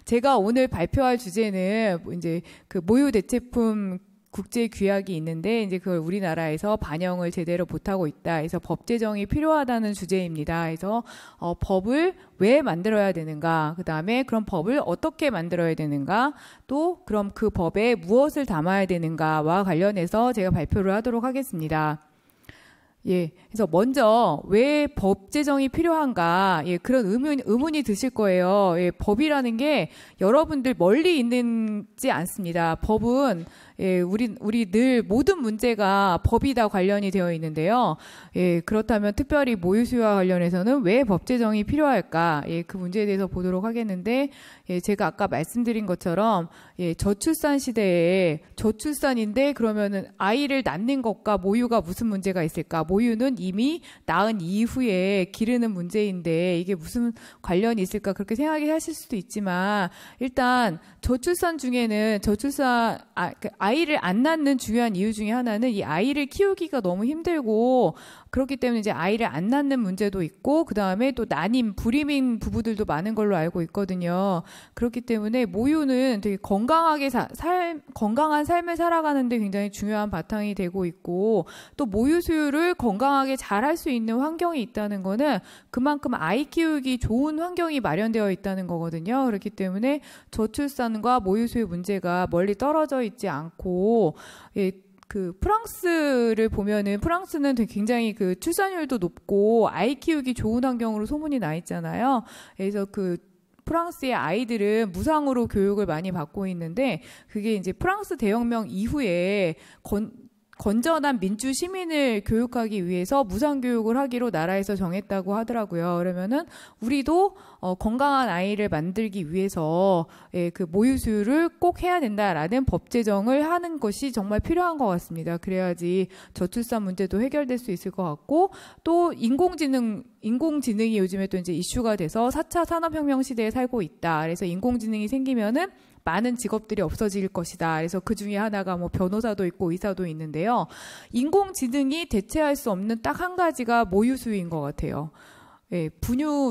제가 오늘 발표할 주제는 이제 그 모유 대체품 국제 규약이 있는데 이제 그걸 우리나라에서 반영을 제대로 못하고 있다. 그래서 법 제정이 필요하다는 주제입니다. 그래서 법을 왜 만들어야 되는가? 그다음에 그럼 법을 어떻게 만들어야 되는가? 또 그럼 그 법에 무엇을 담아야 되는가와 관련해서 제가 발표를 하도록 하겠습니다. 예, 그래서 먼저 왜 법 제정이 필요한가? 예, 그런 의문이 드실 거예요. 예, 법이라는 게 여러분들 멀리 있는지 않습니다. 법은 예, 우리 늘 모든 문제가 법이다 관련이 되어 있는데요. 예, 그렇다면 특별히 모유 수유와 관련해서는 왜 법 제정이 필요할까? 예, 그 문제에 대해서 보도록 하겠는데, 예, 제가 아까 말씀드린 것처럼 예, 저출산 시대에 저출산인데 그러면은 아이를 낳는 것과 모유가 무슨 문제가 있을까? 모유는 이미 낳은 이후에 기르는 문제인데 이게 무슨 관련이 있을까? 그렇게 생각하실 수도 있지만 일단 저출산 중에는 아이를 안 낳는 중요한 이유 중에 하나는 이 아이를 키우기가 너무 힘들고 그렇기 때문에 이제 아이를 안 낳는 문제도 있고 그 다음에 또 난임, 불임인 부부들도 많은 걸로 알고 있거든요. 그렇기 때문에 모유는 되게 건강한 삶을 살아가는데 굉장히 중요한 바탕이 되고 있고 또 모유 수유를 건강하게 잘 할 수 있는 환경이 있다는 거는 그만큼 아이 키우기 좋은 환경이 마련되어 있다는 거거든요. 그렇기 때문에 저출산과 모유 수유 문제가 멀리 떨어져 있지 않고 예, 그 프랑스를 보면은 프랑스는 되게 굉장히 그 출산율도 높고 아이 키우기 좋은 환경으로 소문이 나 있잖아요. 그래서 그 프랑스의 아이들은 무상으로 교육을 많이 받고 있는데 그게 이제 프랑스 대혁명 이후에 건전한 민주 시민을 교육하기 위해서 무상 교육을 하기로 나라에서 정했다고 하더라고요. 그러면은 우리도 건강한 아이를 만들기 위해서 예, 그 모유 수유를 꼭 해야 된다라는 법 제정을 하는 것이 정말 필요한 것 같습니다. 그래야지 저출산 문제도 해결될 수 있을 것 같고 또 인공지능이 요즘에 또 이제 이슈가 돼서 4차 산업혁명 시대에 살고 있다. 그래서 인공지능이 생기면은 많은 직업들이 없어질 것이다. 그래서 그 중에 하나가 뭐 변호사도 있고 의사도 있는데요. 인공지능이 대체할 수 없는 딱 한 가지가 모유 수유인 것 같아요. 예,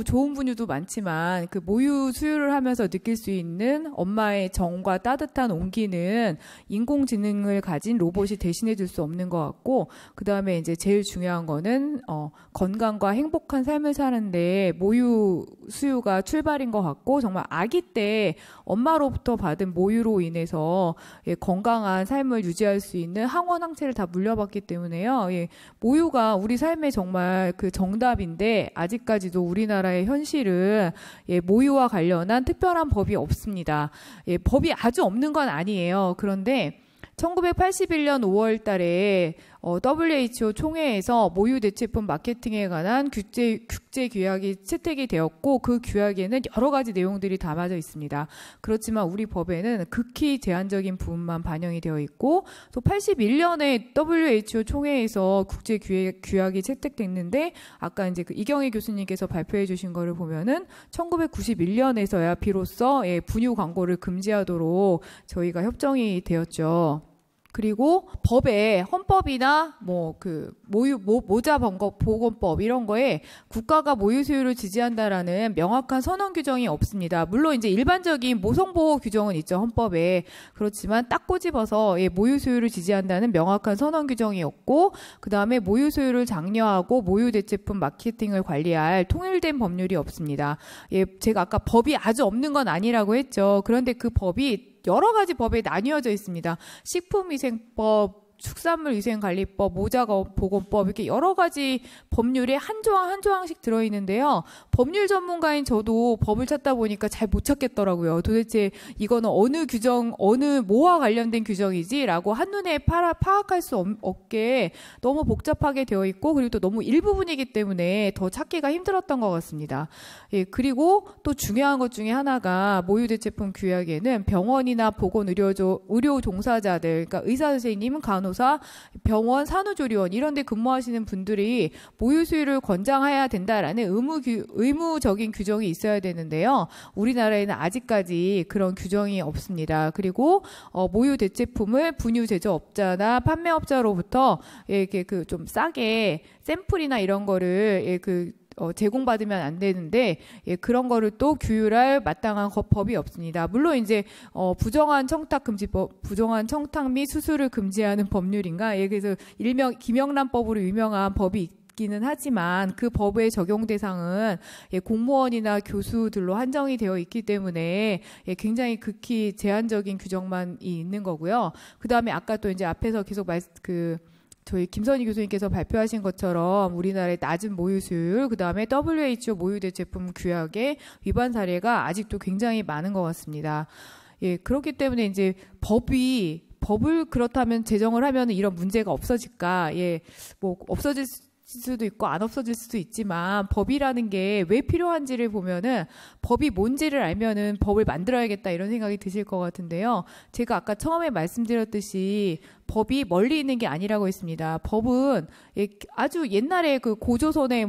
좋은 분유도 많지만 그 모유 수유를 하면서 느낄 수 있는 엄마의 정과 따뜻한 온기는 인공지능을 가진 로봇이 대신해 줄 수 없는 것 같고 그 다음에 이제 제일 중요한 거는 건강과 행복한 삶을 사는데 모유 수유가 출발인 것 같고 정말 아기 때 엄마로부터 받은 모유로 인해서 예, 건강한 삶을 유지할 수 있는 항원 항체를 다 물려받기 때문에요. 예, 모유가 우리 삶에 정말 그 정답인데 아직까지도 우리나라의 현실은 예, 모유와 관련한 특별한 법이 없습니다. 예, 법이 아주 없는 건 아니에요. 그런데 1981년 5월 달에 WHO 총회에서 모유 대체품 마케팅에 관한 국제 규약이 채택이 되었고 그 규약에는 여러 가지 내용들이 담아져 있습니다. 그렇지만 우리 법에는 극히 제한적인 부분만 반영이 되어 있고 또 81년에 WHO 총회에서 국제 규약이 채택됐는데 아까 이제 그 이경희 교수님께서 발표해 주신 거를 보면은 1991년에서야 비로소 예, 분유 광고를 금지하도록 저희가 협정이 되었죠. 그리고 법에 헌법이나 뭐 그 모자 보건법 이런 거에 국가가 모유 수유를 지지한다라는 명확한 선언 규정이 없습니다. 물론 이제 일반적인 모성 보호 규정은 있죠, 헌법에. 그렇지만 딱 꼬집어서 예, 모유 수유를 지지한다는 명확한 선언 규정이 없고 그다음에 모유 수유를 장려하고 모유 대체품 마케팅을 관리할 통일된 법률이 없습니다. 예, 제가 아까 법이 아주 없는 건 아니라고 했죠. 그런데 그 법이 여러 가지 법에 나뉘어져 있습니다. 식품위생법, 축산물위생관리법, 모자보건법 이렇게 여러 가지 법률에 한 조항 한 조항씩 들어있는데요. 법률 전문가인 저도 법을 찾다 보니까 잘 못 찾겠더라고요. 도대체 이거는 어느 규정, 어느 뭐와 관련된 규정이지라고 한눈에 파악할 수 없게 너무 복잡하게 되어 있고 그리고 또 너무 일부분이기 때문에 더 찾기가 힘들었던 것 같습니다. 예, 그리고 또 중요한 것 중에 하나가 모유대체품 규약에는 병원이나 의료 종사자들, 그러니까 의사 선생님, 간호사, 병원, 산후조리원 이런 데 근무하시는 분들이 모유 수유를 권장해야 된다라는 의무적인 규정이 있어야 되는데요. 우리나라에는 아직까지 그런 규정이 없습니다. 그리고 모유 대체품을 분유 제조업자나 판매업자로부터 이렇게 그 좀 싸게 샘플이나 이런 거를 제공받으면 안 되는데 예, 그런 거를 또 규율할 마땅한 법이 없습니다. 물론 이제 부정한 청탁 금지법, 부정한 청탁 및 수수를 금지하는 법률인가? 예, 그래서 일명 김영란법으로 유명한 법이 있기는 하지만 그 법의 적용 대상은 예, 공무원이나 교수들로 한정이 되어 있기 때문에 예, 굉장히 극히 제한적인 규정만 있는 거고요. 그 다음에 아까 또 이제 앞에서 계속 저희 김선희 교수님께서 발표하신 것처럼 우리나라의 낮은 모유 수율, 그 다음에 WHO 모유대 제품 규약의 위반 사례가 아직도 굉장히 많은 것 같습니다. 예, 그렇기 때문에 이제 법을 그렇다면 제정을 하면 이런 문제가 없어질까? 예, 뭐 없어질 수도 있고 안 없어질 수도 있지만 법이라는 게 왜 필요한지를 보면은 법이 뭔지를 알면은 법을 만들어야겠다 이런 생각이 드실 것 같은데요. 제가 아까 처음에 말씀드렸듯이 법이 멀리 있는 게 아니라고 했습니다. 법은 아주 옛날에 그 고조선의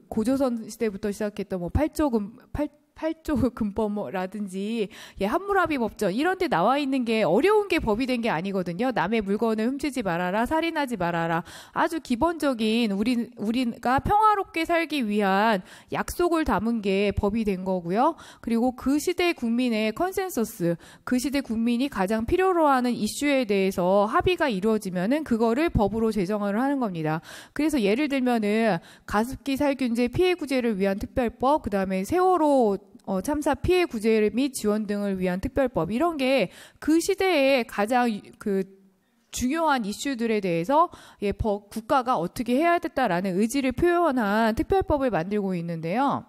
고조선 시대부터 시작했던 8조 금법라든지 예, 함무라비 법전 이런 데 나와 있는 게 어려운 게 법이 된 게 아니거든요. 남의 물건을 훔치지 말아라, 살인하지 말아라. 아주 기본적인 우리가 평화롭게 살기 위한 약속을 담은 게 법이 된 거고요. 그리고 그 시대 국민의 컨센서스, 그 시대 국민이 가장 필요로 하는 이슈에 대해서 합의가 이루어지면은 그거를 법으로 제정을 하는 겁니다. 그래서 예를 들면은 가습기 살균제 피해 구제를 위한 특별법, 그다음에 세월호 참사 피해 구제 및 지원 등을 위한 특별법 이런 게 그 시대에 가장 중요한 이슈들에 대해서 예, 국가가 어떻게 해야 됐다라는 의지를 표현한 특별법을 만들고 있는데요.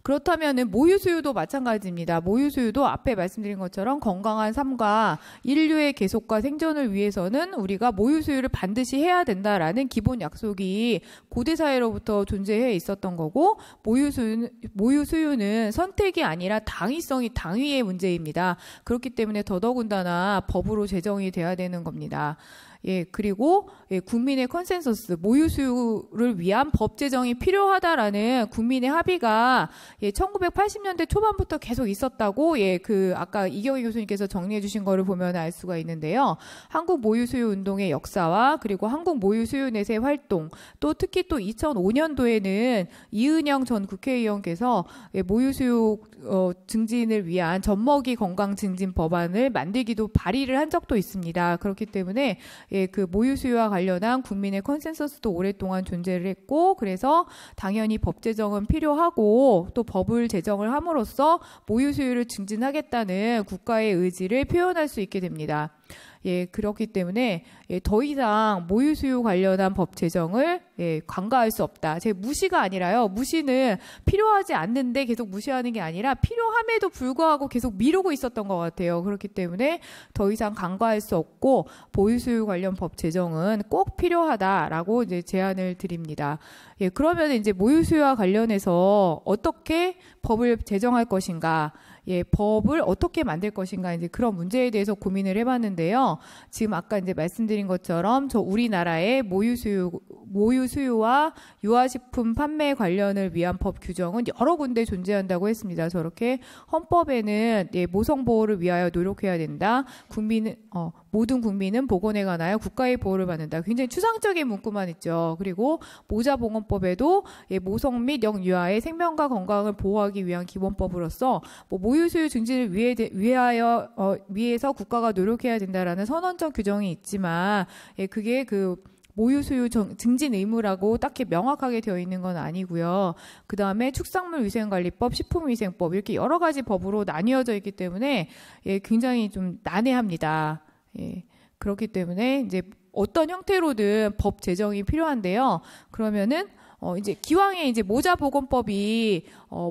그렇다면은 모유수유도 마찬가지입니다. 모유수유도 앞에 말씀드린 것처럼 건강한 삶과 인류의 계속과 생존을 위해서는 우리가 모유수유를 반드시 해야 된다라는 기본 약속이 고대사회로부터 존재해 있었던 거고 모유수유는 선택이 아니라 당위의 문제입니다. 그렇기 때문에 더더군다나 법으로 제정이 돼야 되는 겁니다. 예, 그리고 예, 국민의 컨센서스, 모유수유를 위한 법 제정이 필요하다라는 국민의 합의가 예, 1980년대 초반부터 계속 있었다고 예, 아까 이경희 교수님께서 정리해 주신 거를 보면 알 수가 있는데요. 한국 모유수유 운동의 역사와 그리고 한국 모유수유넷의 활동, 또 특히 또 2005년도에는 이은영 전 국회의원께서 예, 모유수유 증진을 위한 젖먹이 건강 증진 법안을 만들기도 발의를 한 적도 있습니다. 그렇기 때문에 예, 그 모유수유와 관련한 국민의 컨센서스도 오랫동안 존재를 했고, 그래서 당연히 법 제정은 필요하고 또 법을 제정을 함으로써 모유수유를 증진하겠다는 국가의 의지를 표현할 수 있게 됩니다. 예, 그렇기 때문에 예, 더 이상 모유수유 관련한 법 제정을 예, 간과할 수 없다. 제 무시가 아니라요. 무시는 필요하지 않는데 계속 무시하는 게 아니라 필요함에도 불구하고 계속 미루고 있었던 것 같아요. 그렇기 때문에 더 이상 간과할 수 없고 모유수유 관련 법 제정은 꼭 필요하다라고 이제 제안을 드립니다. 예, 그러면 이제 모유수유와 관련해서 어떻게 법을 제정할 것인가? 예, 법을 어떻게 만들 것인가 이제 그런 문제에 대해서 고민을 해봤는데요. 지금 아까 이제 말씀드린 것처럼 우리나라의 모유수유와 유아식품 판매 관련을 위한 법 규정은 여러 군데 존재한다고 했습니다. 저렇게 헌법에는 예, 모성 보호를 위하여 노력해야 된다. 모든 국민은 보건에 관하여 국가의 보호를 받는다. 굉장히 추상적인 문구만 있죠. 그리고 모자보건법에도 예, 모성 및 영유아의 생명과 건강을 보호하기 위한 기본법으로서 모유수유 증진을 위해서 국가가 노력해야 된다라는 선언적 규정이 있지만 예, 그게 모유수유 증진 의무라고 딱히 명확하게 되어 있는 건 아니고요. 그 다음에 축산물위생관리법, 식품위생법 이렇게 여러 가지 법으로 나뉘어져 있기 때문에 예, 굉장히 좀 난해합니다. 예, 그렇기 때문에 이제 어떤 형태로든 법 제정이 필요한데요. 그러면은 이제 기왕에 이제 모자보건법이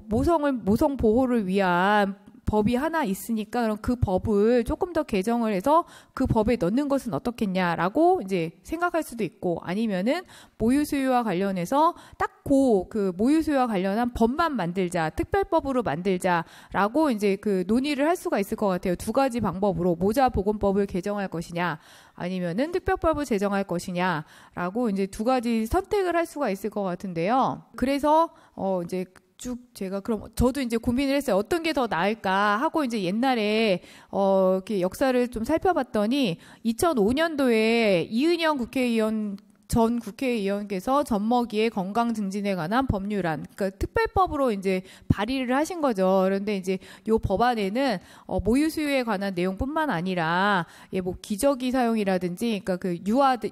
모성 보호를 위한 법이 하나 있으니까 그럼 그 법을 조금 더 개정을 해서 그 법에 넣는 것은 어떻겠냐라고 이제 생각할 수도 있고, 아니면은 모유수유와 관련해서 딱 그 모유수유와 관련한 법만 만들자, 특별법으로 만들자라고 이제 그 논의를 할 수가 있을 것 같아요. 두 가지 방법으로 모자보건법을 개정할 것이냐, 아니면은 특별법을 제정할 것이냐라고 이제 두 가지 선택을 할 수가 있을 것 같은데요. 그래서 이제 쭉 제가 그럼 저도 이제 고민을 했어요. 어떤 게 더 나을까 하고 이제 옛날에 이렇게 역사를 좀 살펴봤더니 2005년도에 이은영 국회의원 전 국회의원께서 젖먹이의 건강 증진에 관한 법률안, 그러니까 특별법으로 이제 발의를 하신 거죠. 그런데 이제 요 법안에는 모유 수유에 관한 내용뿐만 아니라 뭐 기저귀 사용이라든지, 그러니까 그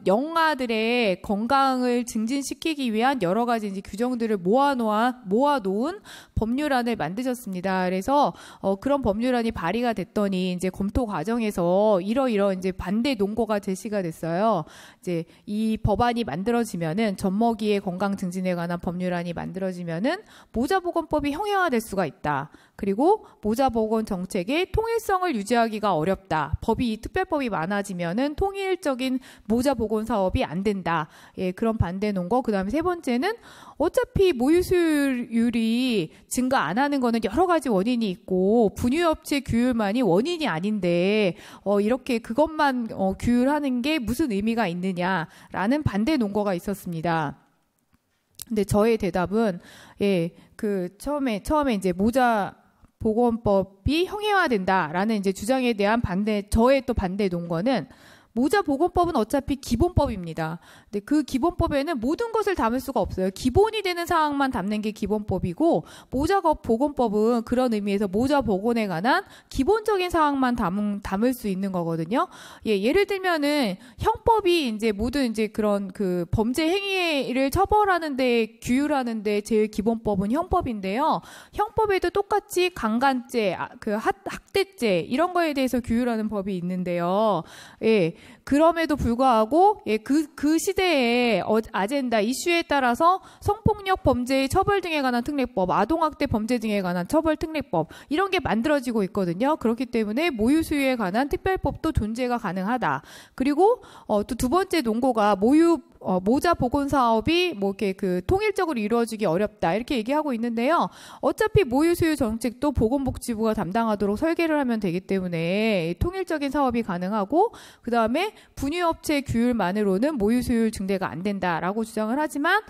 영아들의 건강을 증진시키기 위한 여러 가지 이제 규정들을 모아놓은 법률안을 만드셨습니다. 그래서 그런 법률안이 발의가 됐더니 이제 검토 과정에서 이러이러 이제 반대 논거가 제시가 됐어요. 이제 이 법안이 만들어지면은 젖먹이의 건강 증진에 관한 법률안이 만들어지면은 모자보건법이 형해화될 수가 있다. 그리고 모자보건 정책의 통일성을 유지하기가 어렵다. 이 특별법이 많아지면은 통일적인 모자보건 사업이 안 된다. 예, 그런 반대 논거. 그다음에 세 번째는 어차피 모유 수유율이 증가 안 하는 거는 여러 가지 원인이 있고 분유업체 규율만이 원인이 아닌데 이렇게 그것만 규율하는 게 무슨 의미가 있느냐라는 반대 논거가 있었습니다. 근데 저의 대답은 처음에 이제 모자보건법이 형해화된다라는 이제 주장에 대한 저의 또 반대 논거는 모자보건법은 어차피 기본법입니다. 근데 그 기본법에는 모든 것을 담을 수가 없어요. 기본이 되는 사항만 담는 게 기본법이고, 모자보건법은 그런 의미에서 모자보건에 관한 기본적인 사항만 담을 수 있는 거거든요. 예를 들면은 형법이 이제 모든 이제 그런 그 범죄 행위를 처벌하는데 규율하는데 제일 기본법은 형법인데요. 형법에도 똑같이 강간죄, 학대죄 이런 거에 대해서 규율하는 법이 있는데요. 그럼에도 불구하고 그 시대의 아젠다 이슈에 따라서 성폭력 범죄의 처벌 등에 관한 특례법, 아동학대 범죄 등에 관한 처벌 특례법 이런 게 만들어지고 있거든요. 그렇기 때문에 모유 수유에 관한 특별법도 존재가 가능하다. 그리고 또 두 번째 논거가 모자 보건 사업이 이렇게 통일적으로 이루어지기 어렵다 이렇게 얘기하고 있는데요. 어차피 모유 수유 정책도 보건복지부가 담당하도록 설계를 하면 되기 때문에 통일적인 사업이 가능하고, 그 다음에 분유업체 규율만으로는 모유 수유율 증대가 안 된다라고 주장을 하지만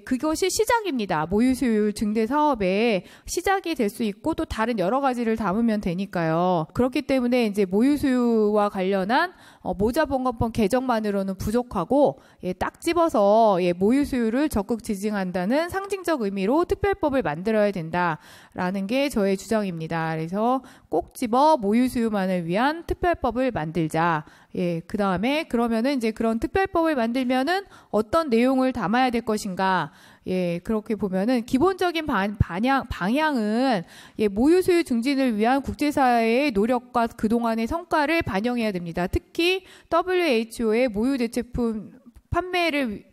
그것이 시작입니다. 모유 수유율 증대 사업의 시작이 될 수 있고 또 다른 여러 가지를 담으면 되니까요. 그렇기 때문에 이제 모유 수유와 관련한 모자보건법 개정만으로는 부족하고 딱 집어서 모유 수유를 적극 지지한다는 상징적 의미로 특별법을 만들어야 된다라는 게 저의 주장입니다. 그래서 꼭 집어 모유 수유만을 위한 특별법을 만들자. 그 다음에 그러면은 이제 그런 특별법을 만들면은 어떤 내용을 담아야 될 것인가? 그렇게 보면은 기본적인 방향은 모유 수유 증진을 위한 국제사회의 노력과 그동안의 성과를 반영해야 됩니다. 특히 WHO의 모유 대체품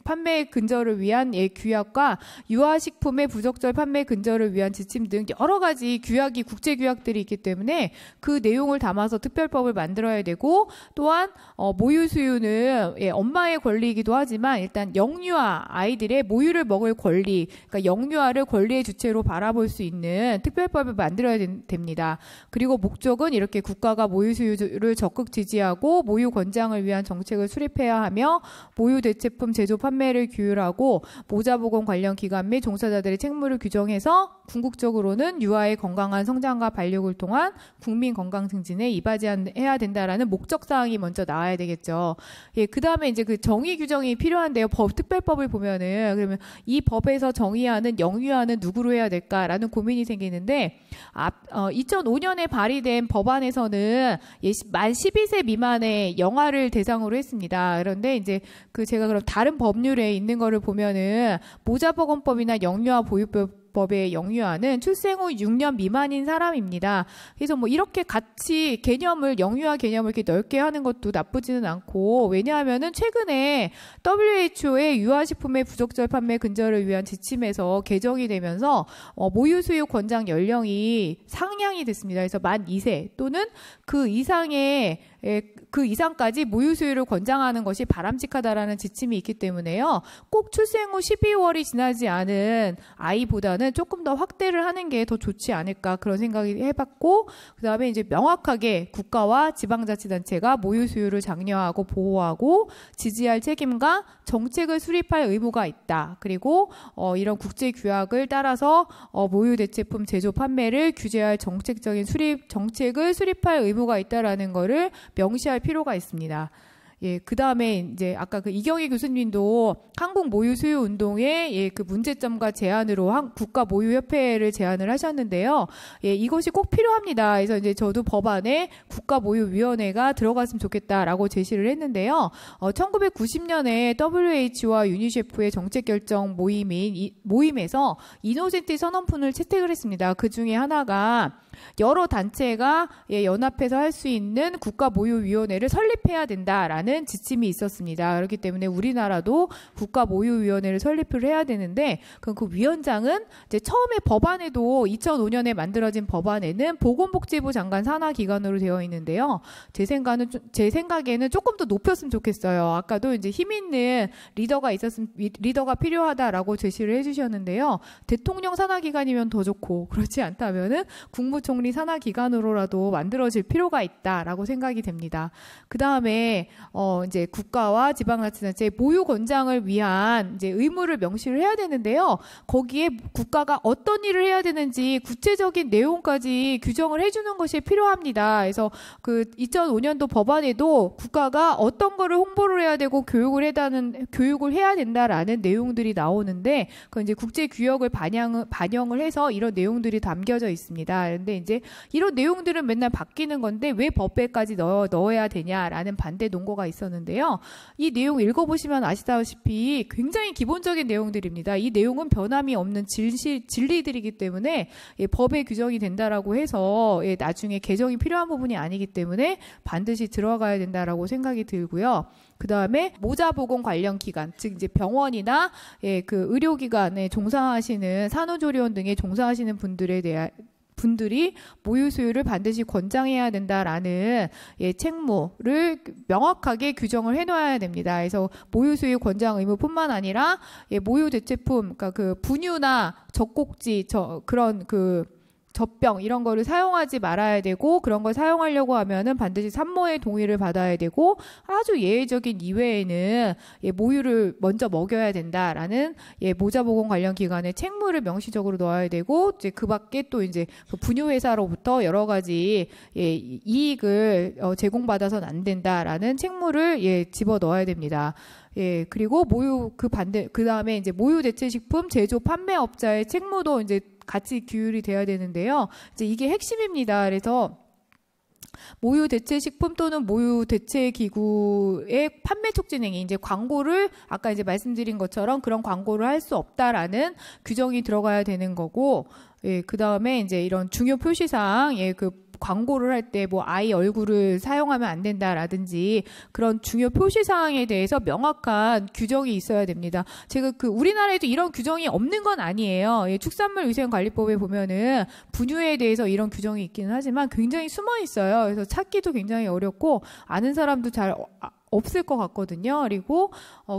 판매 근절을 위한 규약과 유아식품의 부적절 판매 근절을 위한 지침 등 여러 가지 국제 규약들이 있기 때문에 그 내용을 담아서 특별법을 만들어야 되고, 또한 모유 수유는 엄마의 권리이기도 하지만 일단 영유아 아이들의 모유를 먹을 권리, 그러니까 영유아를 권리의 주체로 바라볼 수 있는 특별법을 만들어야 됩니다. 그리고 목적은 이렇게 국가가 모유 수유를 적극 지지하고 모유 권장을 위한 정책을 수립해야 하며, 모유 대체품 제조 판매를 규율하고 모자보건 관련 기관 및 종사자들의 책무를 규정해서 궁극적으로는 유아의 건강한 성장과 발육을 통한 국민 건강 증진에 이바지해야 된다라는 목적 사항이 먼저 나와야 되겠죠. 그 다음에 이제 그 정의 규정이 필요한데요. 특별법을 보면은 그러면 이 법에서 정의하는 영유아는 누구로 해야 될까라는 고민이 생기는데, 2005년에 발의된 법안에서는 만 12세 미만의 영아를 대상으로 했습니다. 그런데 이제 제가 그럼 다른 법률에 있는 거를 보면은 모자보건법이나 영유아 보육법의 영유아는 출생 후 6년 미만인 사람입니다. 그래서 이렇게 같이 영유아 개념을 이렇게 넓게 하는 것도 나쁘지는 않고, 왜냐하면은 최근에 WHO의 유아식품의 부적절 판매 근절을 위한 지침에서 개정이 되면서 모유 수유 권장 연령이 상향이 됐습니다. 그래서 만 2세 또는 그 이상까지 모유 수유를 권장하는 것이 바람직하다라는 지침이 있기 때문에요. 꼭 출생 후 12월이 지나지 않은 아이보다는 조금 더 확대를 하는 게 더 좋지 않을까, 그런 생각이 해봤고, 그 다음에 이제 명확하게 국가와 지방자치단체가 모유 수유를 장려하고 보호하고 지지할 책임과 정책을 수립할 의무가 있다. 그리고 이런 국제 규약을 따라서 모유 대체품 제조 판매를 규제할 정책을 수립할 의무가 있다라는 거를 명시할 필요가 있습니다. 예, 그 다음에 이제 아까 그 이경희 교수님도 한국 모유 수유 운동의 예, 그 문제점과 제안으로 국가 모유 협회를 제안을 하셨는데요. 예, 이것이 꼭 필요합니다. 그래서 이제 저도 법안에 국가 모유 위원회가 들어갔으면 좋겠다라고 제시를 했는데요. 1990년에 WHO와 유니세프의 정책 결정 모임에서 이노센티 선언문을 채택을 했습니다. 그 중에 하나가 여러 단체가 예, 연합해서 할 수 있는 국가 모유 위원회를 설립해야 된다라는 지침이 있었습니다. 그렇기 때문에 우리나라도 국가 모유 위원회를 설립을 해야 되는데 그 위원장은 이제 처음에 법안에도 2005년에 만들어진 법안에는 보건복지부 장관 산하 기관으로 되어 있는데요. 제 생각에는 조금 더 높였으면 좋겠어요. 아까도 이제 힘 있는 리더가 필요하다라고 제시를 해주셨는데요. 대통령 산하 기관이면 더 좋고 그렇지 않다면은 국무총리 산하 기관으로라도 만들어질 필요가 있다라고 생각이 됩니다. 그 다음에 이제 국가와 지방자치단체 모유 권장을 위한 이제 의무를 명시를 해야 되는데요. 거기에 국가가 어떤 일을 해야 되는지 구체적인 내용까지 규정을 해주는 것이 필요합니다. 그래서 그 2005년도 법안에도 국가가 어떤 거를 홍보를 해야 되고 교육을 해야 된다라는 내용들이 나오는데 그 이제 국제 규약을 반영을 해서 이런 내용들이 담겨져 있습니다. 그런데 이제 이런 내용들은 맨날 바뀌는 건데 왜 법에까지 넣어야 되냐라는 반대 논거가 있었는데요. 이 내용 읽어보시면 아시다시피 굉장히 기본적인 내용들입니다. 이 내용은 변함이 없는 진리들이기 때문에 예, 법에 규정이 된다라고 해서 예, 나중에 개정이 필요한 부분이 아니기 때문에 반드시 들어가야 된다라고 생각이 들고요. 그 다음에 모자보건 관련 기관, 즉 이제 병원이나 예, 그 의료기관에 종사하시는 산후조리원 등에 종사하시는 분들이 모유 수유를 반드시 권장해야 된다라는 예, 책무를 명확하게 규정을 해놔야 됩니다. 그래서 모유 수유 권장 의무뿐만 아니라 예, 모유 대체품, 그러니까 그 분유나 젖꼭지, 그런 그 젖병 이런 거를 사용하지 말아야 되고 그런 걸 사용하려고 하면은 반드시 산모의 동의를 받아야 되고 아주 예외적인 이외에는 예, 모유를 먼저 먹여야 된다라는 예, 모자보건 관련 기관의 책무를 명시적으로 넣어야 되고 이제 그 밖에 또 이제 그 분유회사로부터 여러 가지 예, 이익을 제공받아서는 안 된다라는 책무를 예, 집어 넣어야 됩니다. 예, 그리고 그 다음에 이제 모유 대체식품 제조 판매업자의 책무도 이제 같이 규율이 돼야 되는데요. 이제 이게 핵심입니다. 그래서 모유 대체 식품 또는 모유 대체 기구의 판매 촉진행위, 이제 광고를 아까 이제 말씀드린 것처럼 그런 광고를 할 수 없다라는 규정이 들어가야 되는 거고, 예, 그 다음에 이제 이런 중요 표시사항, 예, 그 광고를 할 때 뭐 아이 얼굴을 사용하면 안 된다라든지 그런 중요 표시 사항에 대해서 명확한 규정이 있어야 됩니다. 제가 그 우리나라에도 이런 규정이 없는 건 아니에요. 예, 축산물위생관리법에 보면은 분유에 대해서 이런 규정이 있기는 하지만 굉장히 숨어 있어요. 그래서 찾기도 굉장히 어렵고 아는 사람도 잘 없을 것 같거든요. 그리고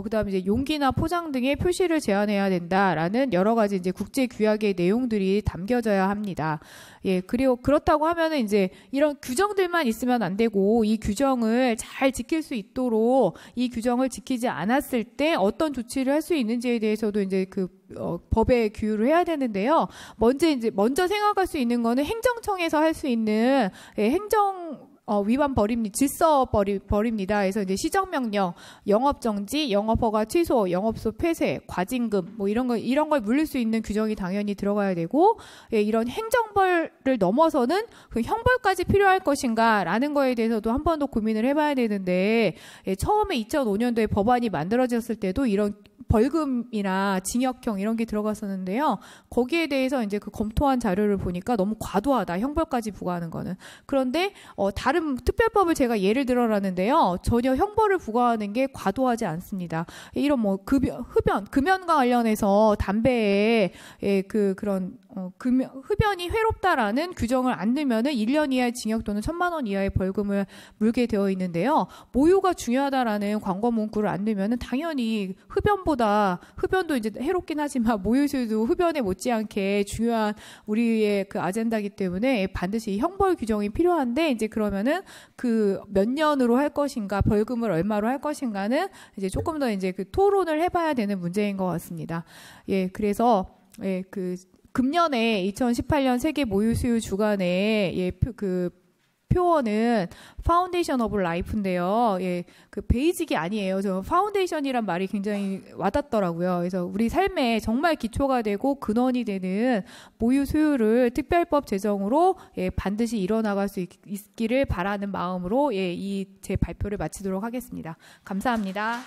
그다음에 이제 용기나 포장 등의 표시를 제한해야 된다라는 여러 가지 이제 국제 규약의 내용들이 담겨져야 합니다. 예, 그리고 그렇다고 하면은 이제 이런 규정들만 있으면 안 되고 이 규정을 잘 지킬 수 있도록 이 규정을 지키지 않았을 때 어떤 조치를 할 수 있는지에 대해서도 이제 그 법에 규율을 해야 되는데요. 먼저 생각할 수 있는 거는 행정청에서 할 수 있는 위반 질서 벌입니다. 그래서 이제 시정명령, 영업정지, 영업허가 취소, 영업소 폐쇄, 과징금, 뭐 이런 걸 물릴 수 있는 규정이 당연히 들어가야 되고, 예, 이런 행정벌을 넘어서는 그 형벌까지 필요할 것인가라는 거에 대해서도 한 번 더 고민을 해봐야 되는데, 예, 처음에 2005년도에 법안이 만들어졌을 때도 이런 벌금이나 징역형 이런 게 들어갔었는데요. 거기에 대해서 이제 그 검토한 자료를 보니까 너무 과도하다. 형벌까지 부과하는 거는. 그런데 다른 특별법을 제가 예를 들어놨는데요. 전혀 형벌을 부과하는 게 과도하지 않습니다. 이런 뭐 금연과 관련해서 담배에 그런 흡연이 회롭다라는 규정을 안 넣으면은 1년 이하의 징역 또는 1,000만 원 이하의 벌금을 물게 되어 있는데요. 모유가 중요하다라는 광고 문구를 안 넣으면은 당연히 흡연도 이제 해롭긴 하지만 모유수유도 흡연에 못지않게 중요한 우리의 그 아젠다이기 때문에 반드시 형벌 규정이 필요한데 이제 그러면은 그 몇 년으로 할 것인가 벌금을 얼마로 할 것인가는 이제 조금 더 이제 그 토론을 해봐야 되는 문제인 것 같습니다. 예, 그래서 예, 금년에 2018년 세계 모유수유 주간에 그 표어는 파운데이션 오브 라이프인데요. 예, 그 베이직이 아니에요. 저 파운데이션이란 말이 굉장히 와닿더라고요. 그래서 우리 삶에 정말 기초가 되고 근원이 되는 모유 수유를 특별법 제정으로 예, 반드시 이뤄나갈 수 있기를 바라는 마음으로 예, 이 제 발표를 마치도록 하겠습니다. 감사합니다.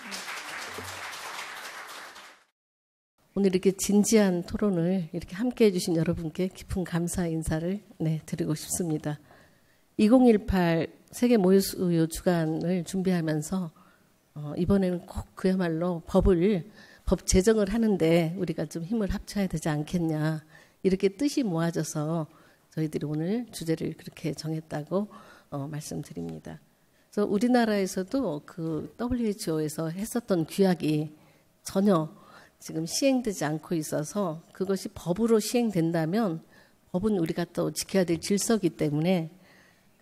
오늘 이렇게 진지한 토론을 이렇게 함께 해주신 여러분께 깊은 감사 인사를 드리고 싶습니다. 2018 세계 모유수유 주간을 준비하면서 이번에는 꼭 그야말로 법 제정을 하는데 우리가 좀 힘을 합쳐야 되지 않겠냐, 이렇게 뜻이 모아져서 저희들이 오늘 주제를 그렇게 정했다고 말씀드립니다. 그래서 우리나라에서도 그 WHO에서 했었던 규약이 전혀 지금 시행되지 않고 있어서, 그것이 법으로 시행된다면 법은 우리가 또 지켜야 될 질서이기 때문에,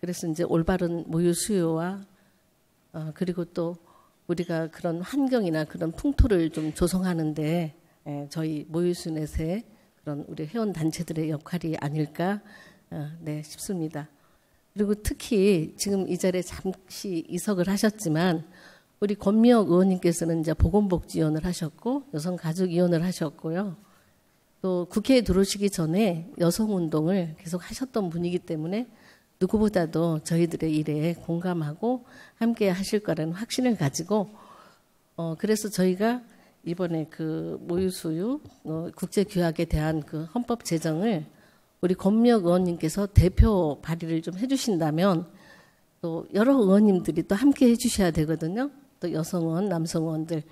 그래서 이제 올바른 모유 수요와 그리고 또 우리가 그런 환경이나 그런 풍토를 좀 조성하는데 저희 모유수넷의 그런 우리 회원 단체들의 역할이 아닐까 싶습니다. 그리고 특히 지금 이 자리에 잠시 이석을 하셨지만 우리 권미혁 의원님께서는 이제 보건복지위원을 하셨고 여성가족위원을 하셨고요. 또 국회에 들어오시기 전에 여성운동을 계속 하셨던 분이기 때문에 누구보다도 저희들의 일에 공감하고 함께 하실 거라는 확신을 가지고 그래서 저희가 이번에 그 모유수유 국제규약에 대한 그 헌법 제정을 우리 권미혁 의원님께서 대표 발의를 좀 해주신다면 또 여러 의원님들이 또 함께 해주셔야 되거든요. 또 여성의원, 남성의원들.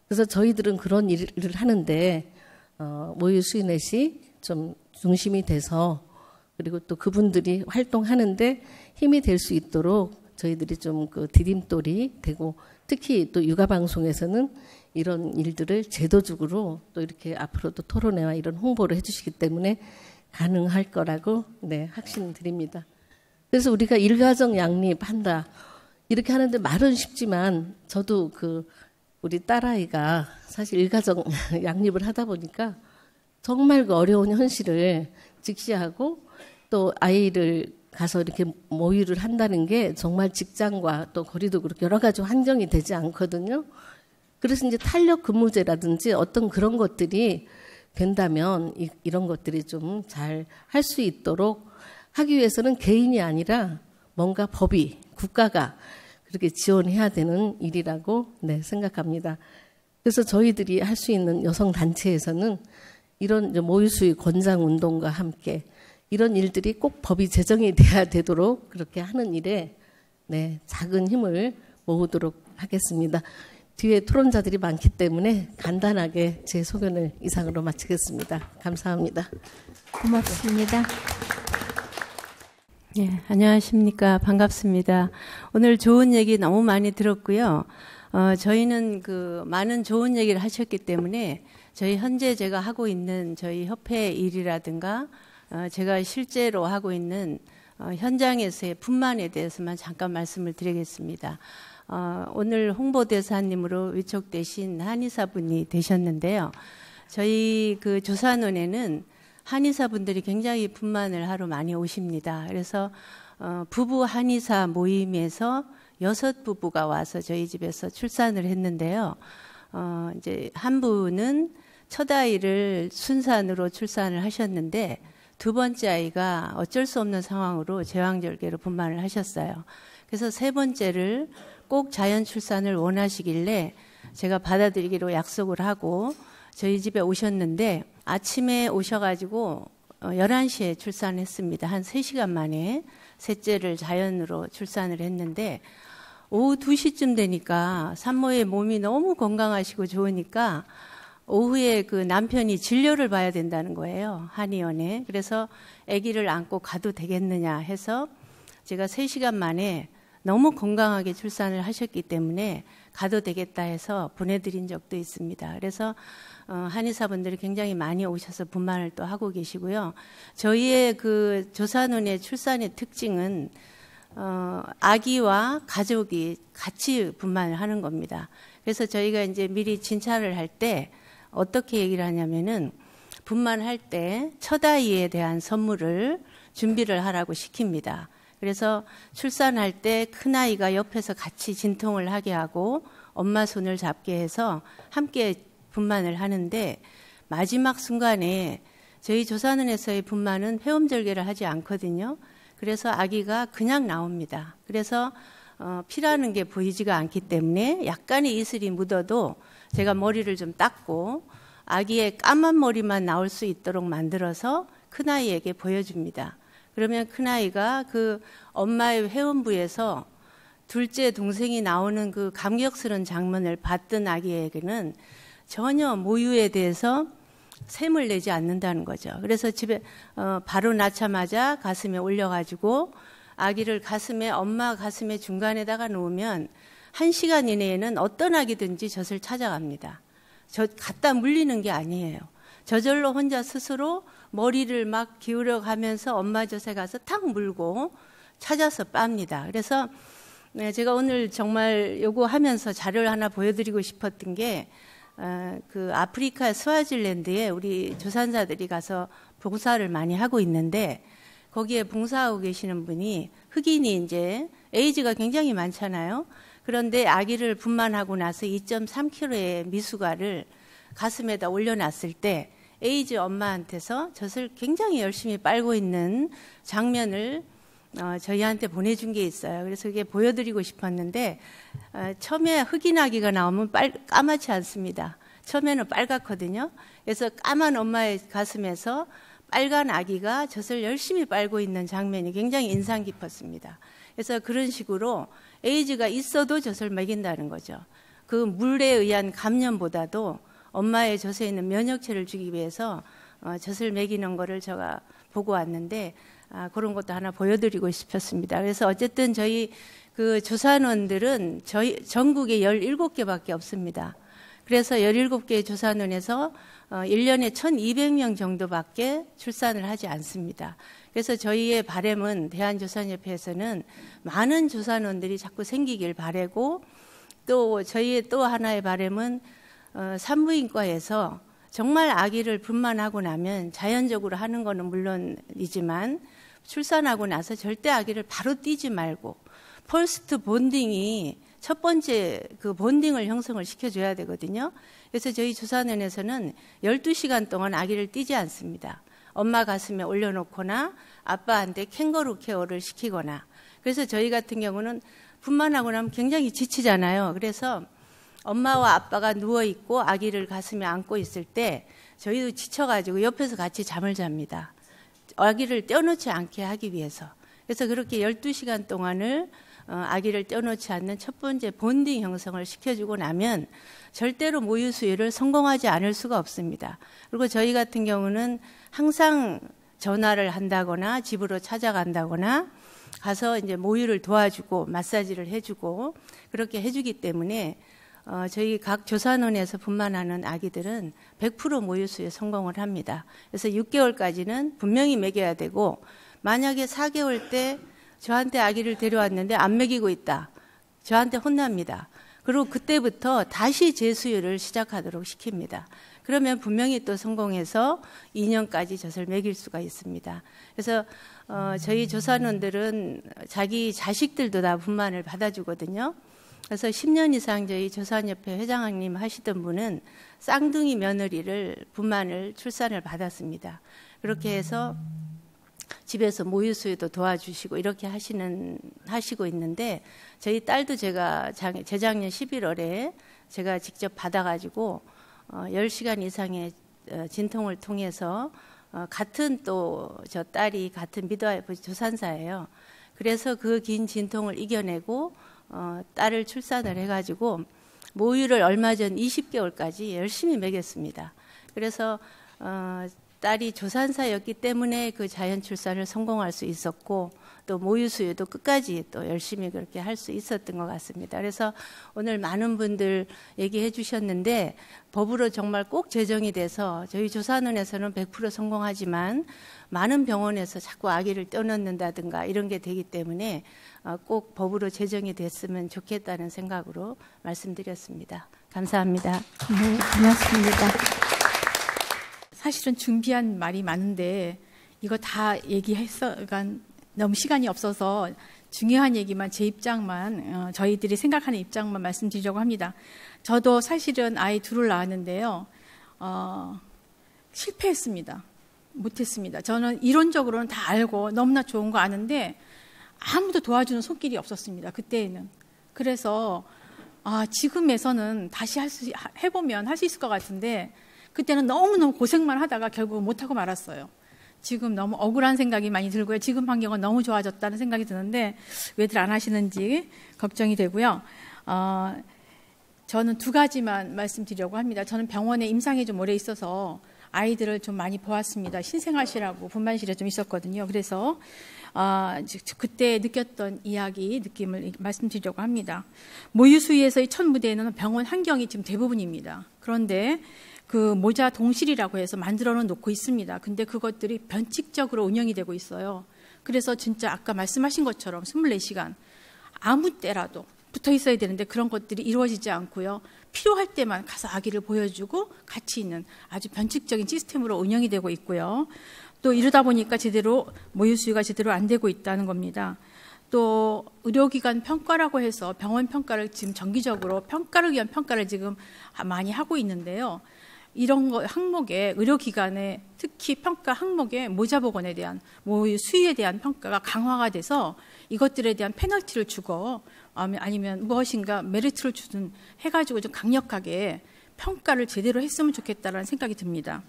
그래서 저희들은 그런 일을 하는데 모유수유넷이 좀 중심이 돼서, 그리고 또 그분들이 활동하는데 힘이 될 수 있도록 저희들이 좀 그 디딤돌이 되고, 특히 또 육아방송에서는 이런 일들을 제도적으로 또 이렇게 앞으로도 토론회와 이런 홍보를 해주시기 때문에 가능할 거라고 확신드립니다. 그래서 우리가 일가정 양립한다 이렇게 하는데 말은 쉽지만, 저도 그 우리 딸아이가 사실 일가정 양립을 하다 보니까 정말 그 어려운 현실을 직시하고, 또 아이를 가서 이렇게 모유를 한다는 게 정말 직장과 또 거리도 그렇게 여러 가지 환경이 되지 않거든요. 그래서 이제 탄력 근무제라든지 어떤 그런 것들이 된다면 이런 것들이 좀 잘 할 수 있도록 하기 위해서는 개인이 아니라 뭔가 법이, 국가가 그렇게 지원해야 되는 일이라고 생각합니다. 그래서 저희들이 할 수 있는 여성단체에서는 이런 모유수유 권장운동과 함께 이런 일들이 꼭 법이 제정이 돼야 되도록 그렇게 하는 일에 작은 힘을 모으도록 하겠습니다. 뒤에 토론자들이 많기 때문에 간단하게 제 소견을 이상으로 마치겠습니다. 감사합니다. 고맙습니다. 네, 안녕하십니까. 반갑습니다. 오늘 좋은 얘기 너무 많이 들었고요. 저희는 그 많은 좋은 얘기를 하셨기 때문에 저희 현재 제가 하고 있는 저희 협회 일이라든가 제가 실제로 하고 있는 현장에서의 분만에 대해서만 잠깐 말씀을 드리겠습니다. 오늘 홍보대사님으로 위촉되신 한의사분이 되셨는데요. 저희 그 조산원에는 한의사분들이 굉장히 분만을 하러 많이 오십니다. 그래서 부부 한의사 모임에서 6부부가 와서 저희 집에서 출산을 했는데요. 이제 한 분은 첫 아이를 순산으로 출산을 하셨는데 두 번째 아이가 어쩔 수 없는 상황으로 제왕절개로 분만을 하셨어요. 그래서 세 번째를 꼭 자연 출산을 원하시길래 제가 받아들이기로 약속을 하고 저희 집에 오셨는데 아침에 오셔가지고 11시에 출산했습니다. 한 3시간 만에 셋째를 자연으로 출산을 했는데 오후 2시쯤 되니까 산모의 몸이 너무 건강하시고 좋으니까 오후에 그 남편이 진료를 봐야 된다는 거예요. 한의원에. 그래서 아기를 안고 가도 되겠느냐 해서 제가 3시간 만에 너무 건강하게 출산을 하셨기 때문에 가도 되겠다 해서 보내드린 적도 있습니다. 그래서 한의사분들이 굉장히 많이 오셔서 분만을 또 하고 계시고요. 저희의 그 조산원의 출산의 특징은 아기와 가족이 같이 분만을 하는 겁니다. 그래서 저희가 이제 미리 진찰을 할 때 어떻게 얘기를 하냐면은 분만할 때 첫 아이에 대한 선물을 준비를 하라고 시킵니다. 그래서 출산할 때 큰아이가 옆에서 같이 진통을 하게 하고 엄마 손을 잡게 해서 함께 분만을 하는데 마지막 순간에 저희 조산원에서의 분만은 회음절개를 하지 않거든요. 그래서 아기가 그냥 나옵니다. 그래서 피라는 게 보이지가 않기 때문에 약간의 이슬이 묻어도 제가 머리를 좀 닦고 아기의 까만 머리만 나올 수 있도록 만들어서 큰아이에게 보여줍니다. 그러면 큰아이가 그 엄마의 회음부에서 둘째 동생이 나오는 그 감격스러운 장면을 봤던 아기에게는 전혀 모유에 대해서 샘을 내지 않는다는 거죠. 그래서 집에 바로 낳자마자 가슴에 올려가지고 아기를 엄마 가슴의 중간에다가 놓으면 1시간 이내에는 어떤 아기든지 젖을 찾아갑니다. 갖다 물리는 게 아니에요. 저절로 혼자 스스로 머리를 막 기울여 가면서 엄마 젖에 가서 탁 물고 찾아서 빱니다. 그래서 제가 오늘 정말 요거 하면서 자료를 하나 보여드리고 싶었던 게 그 아프리카 스와질랜드에 우리 조산사들이 가서 봉사를 많이 하고 있는데 거기에 봉사하고 계시는 분이 흑인이 이제 에이즈가 굉장히 많잖아요. 그런데 아기를 분만하고 나서 2.3kg의 미숙아를 가슴에다 올려놨을 때 에이즈 엄마한테서 젖을 굉장히 열심히 빨고 있는 장면을 저희한테 보내준 게 있어요. 그래서 그게 보여드리고 싶었는데 처음에 흑인 아기가 나오면 까맣지 않습니다. 처음에는 빨갛거든요. 그래서 까만 엄마의 가슴에서 빨간 아기가 젖을 열심히 빨고 있는 장면이 굉장히 인상 깊었습니다. 그래서 그런 식으로 에이즈가 있어도 젖을 먹인다는 거죠. 그 물에 의한 감염보다도 엄마의 젖에 있는 면역체를 주기 위해서 젖을 먹이는 거를 제가 보고 왔는데 그런 것도 하나 보여드리고 싶었습니다. 그래서 어쨌든 저희 그 조산원들은 저희 전국에 17개밖에 없습니다. 그래서 17개의 조산원에서 1년에 1,200명 정도밖에 출산을 하지 않습니다. 그래서 저희의 바람은 대한조산협회에서는 많은 조산원들이 자꾸 생기길 바라고 또 저희의 또 하나의 바람은 산부인과에서 정말 아기를 분만하고 나면 자연적으로 하는 거는 물론이지만 출산하고 나서 절대 아기를 바로 띄지 말고 퍼스트 본딩이 첫 번째 그 본딩을 형성을 시켜줘야 되거든요. 그래서 저희 조산원에서는 12시간 동안 아기를 띄지 않습니다. 엄마 가슴에 올려놓거나 아빠한테 캥거루 케어를 시키거나 그래서 저희 같은 경우는 분만하고 나면 굉장히 지치잖아요. 그래서 엄마와 아빠가 누워있고 아기를 가슴에 안고 있을 때 저희도 지쳐가지고 옆에서 같이 잠을 잡니다. 아기를 떼어놓지 않게 하기 위해서. 그래서 그렇게 12시간 동안을 아기를 떼어놓지 않는 첫 번째 본딩 형성을 시켜주고 나면 절대로 모유 수유를 성공하지 않을 수가 없습니다. 그리고 저희 같은 경우는 항상 전화를 한다거나 집으로 찾아간다거나 가서 이제 모유를 도와주고 마사지를 해주고 그렇게 해주기 때문에 저희 각 조산원에서 분만하는 아기들은 100% 모유 수유에 성공을 합니다. 그래서 6개월까지는 분명히 먹여야 되고 만약에 4개월 때 저한테 아기를 데려왔는데 안 먹이고 있다. 저한테 혼납니다. 그리고 그때부터 다시 재수유를 시작하도록 시킵니다. 그러면 분명히 또 성공해서 2년까지 젖을 먹일 수가 있습니다. 그래서 저희 조산원들은 자기 자식들도 다 분만을 받아주거든요. 그래서 10년 이상 저희 조산협회 회장님 하시던 분은 쌍둥이 며느리를 분만을 출산을 받았습니다. 그렇게 해서 집에서 모유 수유도 도와주시고 이렇게 하시고 있는데 저희 딸도 제가 재작년 11월에 제가 직접 받아가지고 10시간 이상의 진통을 통해서 같은 또 저 딸이 같은 미드와이프 조산사예요. 그래서 그 긴 진통을 이겨내고 딸을 출산을 해가지고 모유를 얼마 전 20개월까지 열심히 먹였습니다. 그래서 딸이 조산사였기 때문에 그 자연 출산을 성공할 수 있었고 또 모유 수유도 끝까지 또 열심히 그렇게 할 수 있었던 것 같습니다. 그래서 오늘 많은 분들 얘기해 주셨는데 법으로 정말 꼭 제정이 돼서 저희 조산원에서는 100% 성공하지만 많은 병원에서 자꾸 아기를 떼어놓는다든가 이런 게 되기 때문에 꼭 법으로 제정이 됐으면 좋겠다는 생각으로 말씀드렸습니다. 감사합니다. 네, 고맙습니다. 사실은 준비한 말이 많은데 이거 다 얘기했어간 너무 시간이 없어서 중요한 얘기만 제 입장만 저희들이 생각하는 입장만 말씀드리려고 합니다. 저도 사실은 아이 둘을 낳았는데요. 실패했습니다. 못했습니다. 저는 이론적으로는 다 알고 너무나 좋은 거 아는데 아무도 도와주는 손길이 없었습니다. 그때에는. 그래서 지금에서는 다시 해보면 할 수 있을 것 같은데 그때는 너무너무 고생만 하다가 결국 못하고 말았어요. 지금 너무 억울한 생각이 많이 들고요. 지금 환경은 너무 좋아졌다는 생각이 드는데 왜들 안 하시는지 걱정이 되고요. 저는 두 가지만 말씀드리려고 합니다. 저는 병원에 임상에 좀 오래 있어서 아이들을 좀 많이 보았습니다. 신생아실하고 분만실에 좀 있었거든요. 그래서 그때 느꼈던 느낌을 말씀드리려고 합니다. 모유수유에서의 첫 무대는 병원 환경이 지금 대부분입니다. 그런데 그 모자 동실이라고 해서 만들어 놓고 있습니다. 근데 그것들이 변칙적으로 운영이 되고 있어요. 그래서 진짜 아까 말씀하신 것처럼 24시간 아무 때라도 붙어 있어야 되는데 그런 것들이 이루어지지 않고요. 필요할 때만 가서 아기를 보여주고 같이 있는 아주 변칙적인 시스템으로 운영이 되고 있고요. 또 이러다 보니까 모유수유가 제대로 안 되고 있다는 겁니다. 또 의료기관 평가라고 해서 병원 평가를 지금 정기적으로 평가를 위한 평가를 지금 많이 하고 있는데요. 이런 항목에 의료기관에 특히 평가 항목에 모자보건에 대한 모유수유에 대한 평가가 강화가 돼서 이것들에 대한 페널티를 주고 아니면 무엇인가 메리트를 주든 해가지고 좀 강력하게 평가를 제대로 했으면 좋겠다라는 생각이 듭니다.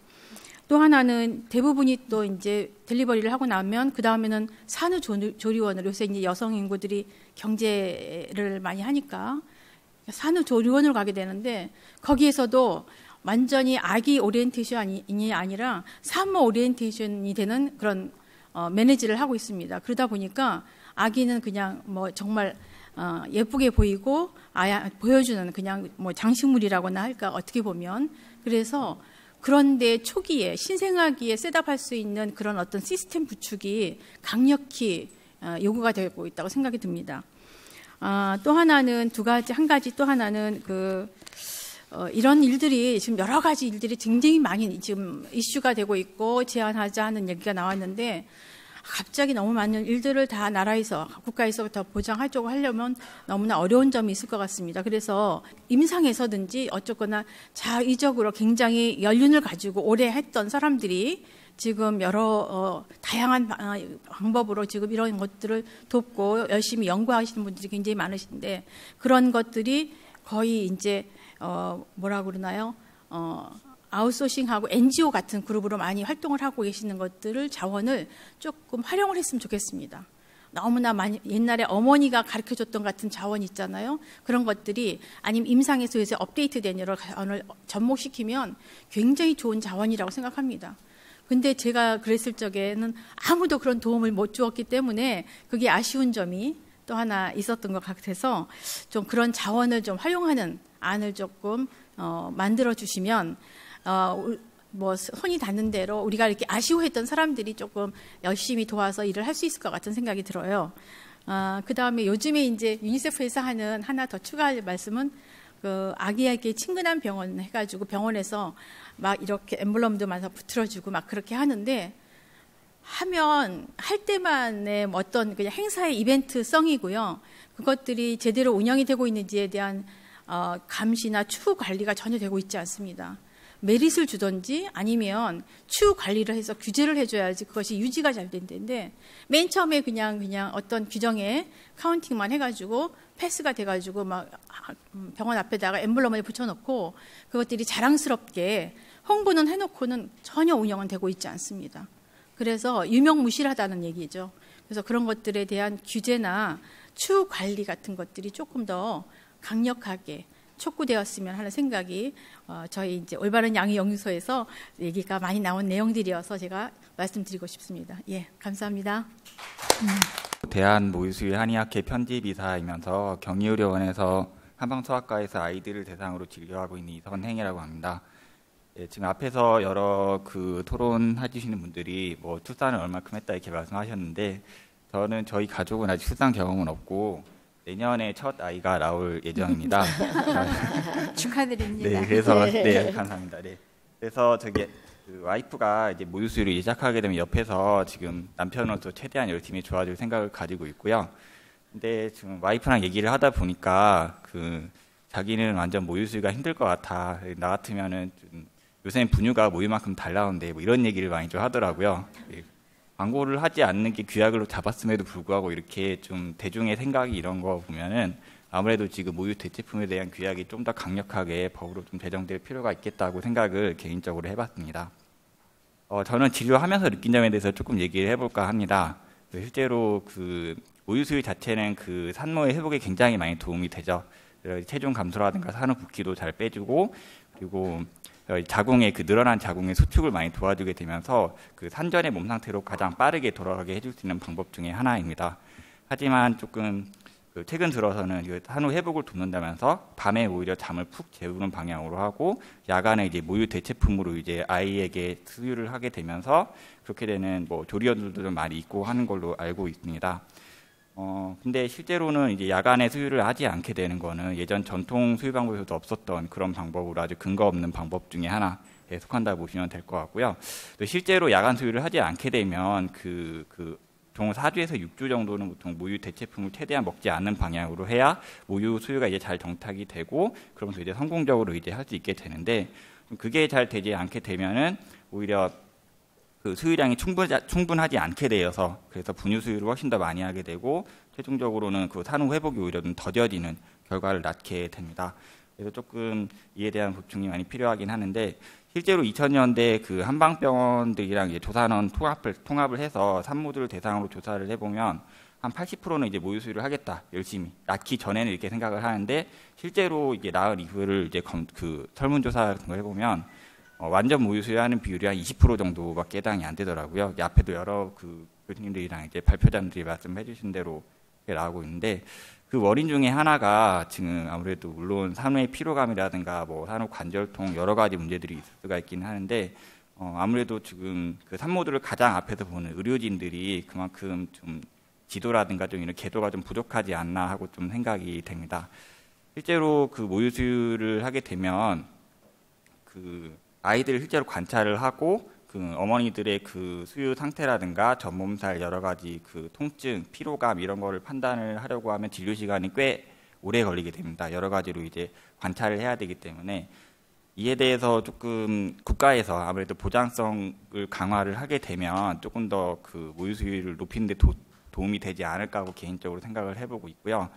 또 하나는 대부분이 또 이제 델리버리를 하고 나면 그 다음에는 산후조리원으로 요새 이제 여성 인구들이 경제를 많이 하니까 산후조리원으로 가게 되는데 거기에서도 완전히 아기 오리엔테이션이 아니라 산모 오리엔테이션이 되는 그런 매니지를 하고 있습니다. 그러다 보니까 아기는 그냥 정말 예쁘게 보이고 보여주는 그냥 장식물이라고나 할까 어떻게 보면 그래서 그런데 초기에 신생아기에 셋업할 수 있는 그런 어떤 시스템 구축이 강력히 요구가 되고 있다고 생각이 듭니다. 또 하나는 한 가지 또 하나는 이런 일들이 지금 여러 가지 일들이 굉장히 많이 지금 이슈가 되고 있고 제한하자 하는 얘기가 나왔는데 갑자기 너무 많은 일들을 다 나라에서 국가에서 더 보장하려고 하려면 너무나 어려운 점이 있을 것 같습니다. 그래서 임상에서든지 어쨌거나 자의적으로 굉장히 연륜을 가지고 오래 했던 사람들이 지금 여러 다양한 방법으로 지금 이런 것들을 돕고 열심히 연구하시는 분들이 굉장히 많으신데 그런 것들이 거의 이제 뭐라고 그러나요? 아웃소싱하고 NGO 같은 그룹으로 많이 활동을 하고 계시는 것들을 자원을 조금 활용을 했으면 좋겠습니다. 너무나 많이 옛날에 어머니가 가르쳐줬던 같은 자원 있잖아요. 그런 것들이 아니면 임상에서 요새 업데이트된 여러 자원을 접목시키면 굉장히 좋은 자원이라고 생각합니다. 근데 제가 그랬을 적에는 아무도 그런 도움을 못 주었기 때문에 그게 아쉬운 점이 또 하나 있었던 것 같아서 좀 그런 자원을 좀 활용하는 안을 조금 만들어 주시면 손이 닿는 대로 우리가 이렇게 아쉬워했던 사람들이 조금 열심히 도와서 일을 할 수 있을 것 같은 생각이 들어요. 그 다음에 요즘에 이제 유니세프에서 하는 하나 더 추가할 말씀은 아기에게 친근한 병원 해가지고 병원에서 막 이렇게 엠블럼도 많이 붙들어주고 막 그렇게 하는데 할 때만의 어떤 그냥 행사의 이벤트성이고요. 그것들이 제대로 운영이 되고 있는지에 대한 감시나 추후 관리가 전혀 되고 있지 않습니다. 메릿을 주든지 아니면 추후 관리를 해서 규제를 해줘야지 그것이 유지가 잘 된다는데 맨 처음에 그냥 어떤 규정에 카운팅만 해가지고 패스가 돼가지고 막 병원 앞에다가 엠블럼을 붙여놓고 그것들이 자랑스럽게 홍보는 해놓고는 전혀 운영은 되고 있지 않습니다. 그래서 유명무실하다는 얘기죠. 그래서 그런 것들에 대한 규제나 추후 관리 같은 것들이 조금 더 강력하게 촉구되었으면 하는 생각이 저희 이제 올바른 양육 연구소에서 얘기가 많이 나온 내용들이어서 제가 말씀드리고 싶습니다. 예, 감사합니다. 대한모유수유 한의학회 편집이사이면서 경희의료원에서 한방소아과에서 아이들을 대상으로 진료하고 있는 이선행이라고 합니다. 예, 지금 앞에서 여러 토론해 주시는 분들이 출산을 얼마큼 했다 이렇게 말씀하셨는데 저는 저희 가족은 아직 출산 경험은 없고 내년에 첫 아이가 나올 예정입니다. 축하드립니다. 네, 그래서 네, 감사합니다. 네, 그래서 그 와이프가 이제 모유 수유를 시작하게 되면 옆에서 지금 남편으로서 최대한 열심히 도와줄 생각을 가지고 있고요. 근데 지금 와이프랑 얘기를 하다 보니까 그 자기는 완전 모유 수유가 힘들 것 같아. 나 같으면은 좀 요새는 분유가 모유만큼 달라는데 뭐 이런 얘기를 많이 좀 하더라고요. 광고를 하지 않는 게 규약으로 잡았음에도 불구하고 이렇게 좀 대중의 생각이 이런 거 보면은 아무래도 지금 모유 대체품에 대한 규약이 좀 더 강력하게 법으로 좀 제정될 필요가 있겠다고 생각을 개인적으로 해봤습니다. 저는 진료하면서 느낀 점에 대해서 조금 얘기를 해볼까 합니다. 실제로 그 모유 수유 자체는 그 산모의 회복에 굉장히 많이 도움이 되죠. 체중 감소라든가 산후 붓기도 잘 빼주고, 그리고 자궁의 그 늘어난 자궁의 수축을 많이 도와주게 되면서 그 산전의 몸 상태로 가장 빠르게 돌아가게 해줄 수 있는 방법 중에 하나입니다. 하지만 조금 최근 들어서는 산후 회복을 돕는다면서 밤에 오히려 잠을 푹 재우는 방향으로 하고 야간에 이제 모유 대체품으로 이제 아이에게 수유를 하게 되면서 그렇게 되는 뭐 조리원들도 좀 많이 있고 하는 걸로 알고 있습니다. 근데 실제로는 이제 야간에 수유를 하지 않게 되는 거는 예전 전통 수유 방법에서도 없었던 그런 방법으로 아주 근거 없는 방법 중에 하나에 속한다고 보시면 될 것 같고요. 또 실제로 야간 수유를 하지 않게 되면 보통 4주에서 6주 정도는 보통 모유 대체품을 최대한 먹지 않는 방향으로 해야 모유 수유가 이제 잘 정착이 되고 그러면서 이제 성공적으로 이제 할 수 있게 되는데 그게 잘 되지 않게 되면은 오히려 그 수유량이 충분하지 않게 되어서 그래서 분유 수유를 훨씬 더 많이 하게 되고 최종적으로는 그 산후 회복이 오히려 좀 더뎌지는 결과를 낳게 됩니다. 그래서 조금 이에 대한 보충이 많이 필요하긴 하는데 실제로 2000년대 그 한방병원들이랑 이제 조산원 통합을 해서 산모들을 대상으로 조사를 해보면 한 80%는 이제 모유 수유를 하겠다 열심히 낳기 전에는 이렇게 생각을 하는데 실제로 이제 낳은 이후를 이제 그 설문조사 같은 걸 해보면 완전 모유 수유하는 비율이 한 20% 정도밖에 해당이 안 되더라고요. 앞에도 여러 그 교수님들이랑 이제 발표자들이 말씀해주신 대로 나오고 있는데 그 원인 중에 하나가 지금 아무래도 물론 산후의 피로감이라든가 뭐 산후 관절통 여러 가지 문제들이 있을 수가 있긴 하는데 아무래도 지금 그 산모들을 가장 앞에서 보는 의료진들이 그만큼 좀 지도라든가 좀 이런 계도가 좀 부족하지 않나 하고 좀 생각이 됩니다. 실제로 그 모유 수유를 하게 되면 그 아이들을 실제로 관찰을 하고 그 어머니들의 그 수유 상태라든가 전몸살 여러 가지 그 통증, 피로감 이런 거를 판단을 하려고 하면 진료 시간이 꽤 오래 걸리게 됩니다. 여러 가지로 이제 관찰을 해야 되기 때문에 이에 대해서 조금 국가에서 아무래도 보장성을 강화를 하게 되면 조금 더 그 모유 수유를 높이는 데 도움이 되지 않을까 하고 개인적으로 생각을 해보고 있고요.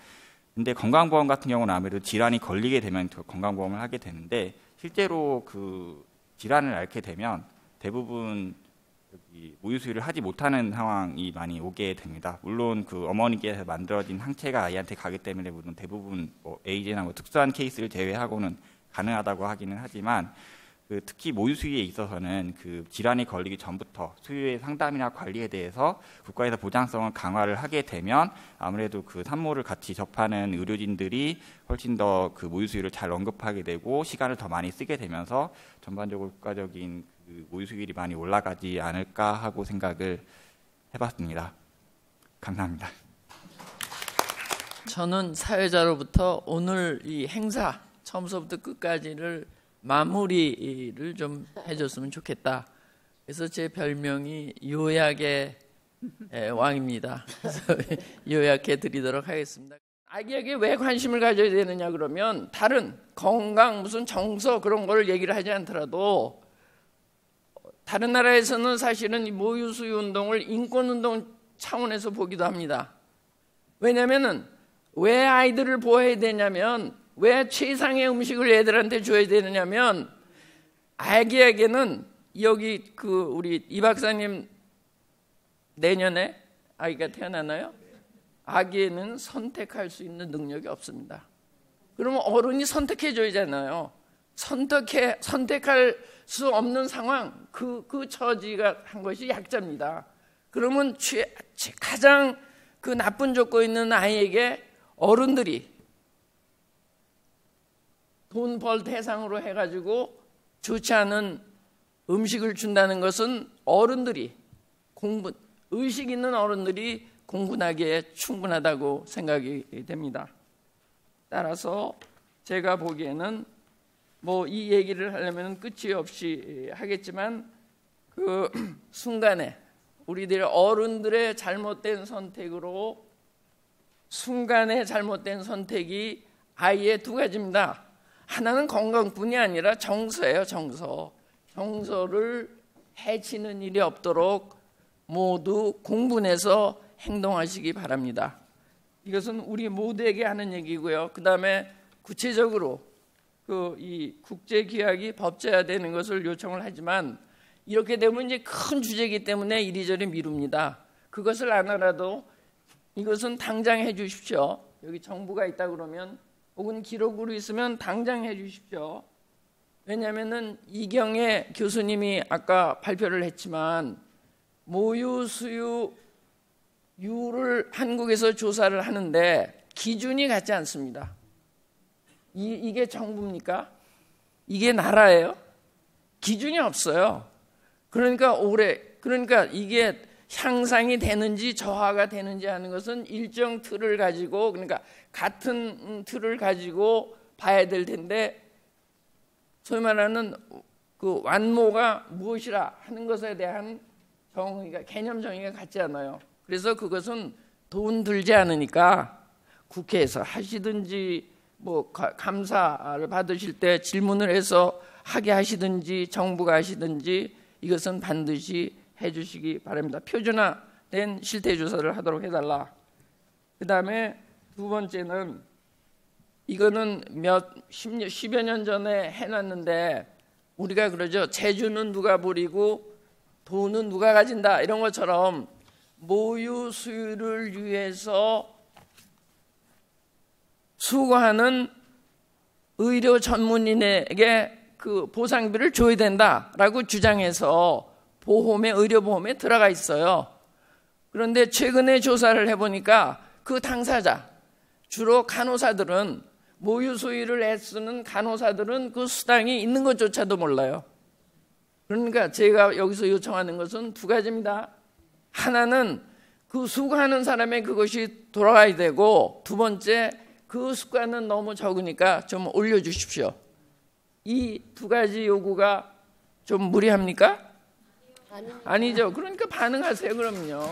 근데 건강보험 같은 경우는 아무래도 질환이 걸리게 되면 건강보험을 하게 되는데 실제로 그 질환을 앓게 되면 대부분 모유 수유를 하지 못하는 상황이 많이 오게 됩니다. 물론 그 어머니께서 만들어진 항체가 아이한테 가기 때문에 물론 대부분 뭐 에이즈나 뭐 특수한 케이스를 제외하고는 가능하다고 하기는 하지만 그 특히 모유 수유에 있어서는 그 질환이 걸리기 전부터 수유의 상담이나 관리에 대해서 국가에서 보장성을 강화를 하게 되면 아무래도 그 산모를 같이 접하는 의료진들이 훨씬 더 그 모유 수유를 잘 언급하게 되고 시간을 더 많이 쓰게 되면서 전반적으로 국가적인 그 모유 수유율이 많이 올라가지 않을까 하고 생각을 해봤습니다. 감사합니다. 저는 사회자로부터 오늘 이 행사 처음서부터 끝까지를 마무리를 좀 해줬으면 좋겠다. 그래서 제 별명이 요약의 왕입니다. 그래서 요약해 드리도록 하겠습니다. 아기에게 왜 관심을 가져야 되느냐 그러면 다른 건강 무슨 정서 그런 걸 얘기를 하지 않더라도 다른 나라에서는 사실은 이 모유 수유 운동을 인권 운동 차원에서 보기도 합니다. 왜냐면은 왜 아이들을 보호해야 되냐면 왜 최상의 음식을 애들한테 줘야 되느냐면 아기에게는 여기 그 우리 이 박사님 내년에 아이가 태어나나요? 아기에는 선택할 수 있는 능력이 없습니다. 그러면 어른이 선택해 줘야잖아요. 선택할 수 없는 상황, 그 처지가 한 것이 약자입니다. 그러면 가장 그 나쁜 조건이 있는 아이에게 어른들이 돈 벌 대상으로 해가지고 좋지 않은 음식을 준다는 것은 어른들이 의식 있는 어른들이 공분하기에 충분하다고 생각이 됩니다. 따라서 제가 보기에는 뭐 이 얘기를 하려면 끝이 없이 하겠지만 그 순간에 우리들 어른들의 잘못된 선택으로 순간에 잘못된 선택이 아이의 두 가지입니다. 하나는 건강뿐이 아니라 정서예요. 정서를 해치는 일이 없도록 모두 공분해서 행동하시기 바랍니다. 이것은 우리 모두에게 하는 얘기고요. 그 다음에 구체적으로 이 국제규약이 법제화되는 것을 요청을 하지만 이렇게 되면 이제 큰 주제이기 때문에 이리저리 미룹니다. 그것을 안 알아도 이것은 당장 해 주십시오. 여기 정부가 있다 그러면 혹은 기록으로 있으면 당장 해 주십시오. 왜냐하면 이경애 교수님이 아까 발표를 했지만 모유 수유율을 한국에서 조사를 하는데 기준이 같지 않습니다. 이게 정부입니까? 이게 나라예요? 기준이 없어요. 그러니까 이게 향상이 되는지 저하가 되는지 하는 것은 일정 틀을 가지고, 그러니까 같은 틀을 가지고 봐야 될 텐데, 소위 말하는 그 완모가 무엇이라 하는 것에 대한 정의가, 개념 정의가 같지 않아요. 그래서 그것은 돈 들지 않으니까 국회에서 하시든지 뭐 감사를 받으실 때 질문을 해서 하게 하시든지 정부가 하시든지 이것은 반드시 해주시기 바랍니다. 표준화된 실태조사를 하도록 해달라. 그 다음에 두 번째는 이거는 10여 년 전에 해놨는데 우리가 그러죠. 재주는 누가 부리고 돈은 누가 가진다 이런 것처럼 모유 수유를 위해서 수고하는 의료 전문인에게 그 보상비를 줘야 된다라고 주장해서 의료보험에 들어가 있어요. 그런데 최근에 조사를 해보니까 그 당사자, 주로 간호사들은 모유 수유를 애쓰는 간호사들은 그 수당이 있는 것조차도 몰라요. 그러니까 제가 여기서 요청하는 것은 두 가지입니다. 하나는 그 수고하는 사람의 그것이 돌아가야 되고, 두 번째 그 수가는 너무 적으니까 좀 올려주십시오. 이 두 가지 요구가 좀 무리합니까? 아니죠. 그러니까 반응하세요. 그럼요.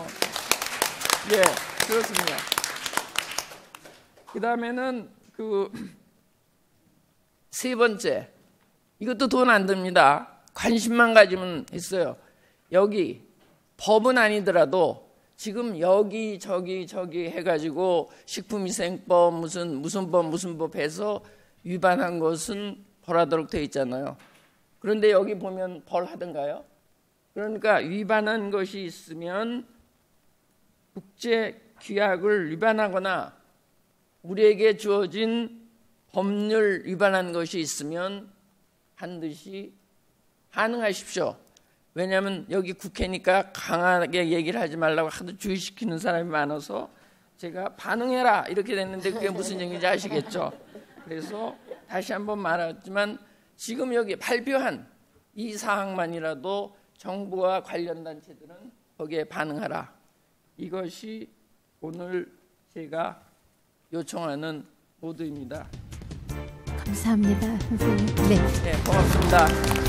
예, 그렇습니다. 그 다음에는 세 번째, 이것도 돈 안 듭니다. 관심만 가지면 있어요. 여기 법은 아니더라도 지금 여기 저기 해가지고 식품위생법 무슨 법 해서 위반한 것은 벌하도록 되어 있잖아요. 그런데 여기 보면 벌하던가요? 그러니까 위반한 것이 있으면 국제규약을 위반하거나 우리에게 주어진 법률 위반한 것이 있으면 반드시 반응하십시오. 왜냐하면 여기 국회니까 강하게 얘기를 하지 말라고 하도 주의시키는 사람이 많아서 제가 반응해라 이렇게 됐는데 그게 무슨 얘기인지 아시겠죠? 그래서 다시 한번 말하지만 지금 여기 발표한 이 사항만이라도 정부와 관련 단체들은 거기에 반응하라. 이것이 오늘 제가 요청하는 모두입니다. 감사합니다, 선생님. 네, 고맙습니다.